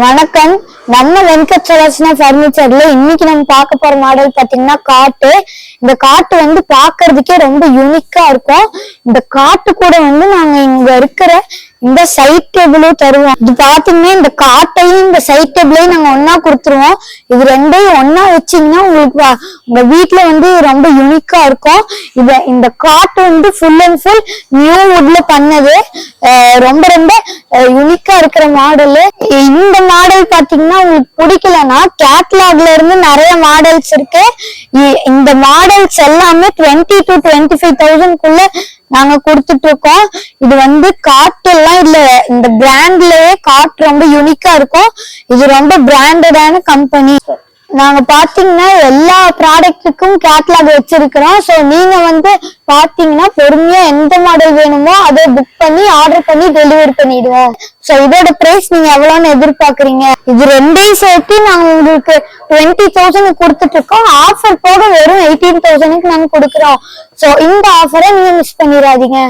வணக்கம். நம்ம வெங்கட்சலட்சுமி பர்னிச்சர்ல இன்னைக்கு நம்ம பார்க்க போற மாடல் பாத்தீங்கன்னா காட்டு. இந்த காட்டு வந்து பாக்குறதுக்கே ரொம்ப யூனிக்கா இருக்கும். இந்த காட்டு கூட வந்து நாங்க இங்க இருக்கிற இந்த சைட் டேபிளும் தருவோம். இது பாத்தீங்கன்னா இந்த காட்டையும் இந்த சைட் டேபிளையும் நாங்க ஒன்னா கொடுத்துருவோம். இது ரெண்டையும் ஒன்னா வச்சீங்கன்னா உங்களுக்கு உங்க வீட்டுல வந்து ரொம்ப யூனிக்கா இருக்கும். இந்த காட்டு வந்து ஃபுல் அண்ட் ஃபுல் நியூ வுட்ல பண்ணது. ரொம்ப ரொம்ப யூனிக்கா இருக்கிற மாடல். இந்த மாடல் பாத்தீங்கன்னா உங்களுக்கு பிடிக்கலன்னா கேட்லாக்ல இருந்து நிறைய மாடல்ஸ் இருக்கு. இந்த மாடல்ஸ் எல்லாமே 20 to 25,000 நாங்க கொடுத்துட்டு இருக்கோம். இது வந்து காட்டு எல்லாம் இல்ல, இந்த பிராண்ட்லயே காட்டு ரொம்ப யூனிக்கா இருக்கும். இது ரொம்ப பிராண்டடான கம்பெனி. நாங்க பாத்தீங்கன்னா எல்லா ப்ராடக்ட்டுக்கும் கேட்லாக் வச்சிருக்கிறோம். சோ நீங்க வந்து பாத்தீங்கன்னா பொறுமையா எந்த மாடல் வேணுமோ அதை புக் பண்ணி ஆர்டர் பண்ணி டெலிவரி பண்ணிடுவோம். சோ இதோட பிரைஸ் நீங்க எவ்வளவுன்னு எதிர்பார்க்கறீங்க? இது ரெண்டையும் சேர்த்து நாங்க உங்களுக்கு 20,000 கொடுத்துட்டு இருக்கோம். ஆஃபர் போக வெறும் 18,000 நாங்க கொடுக்குறோம். சோ இந்த ஆஃபரை நீங்க மிஸ் பண்ணிடாதீங்க.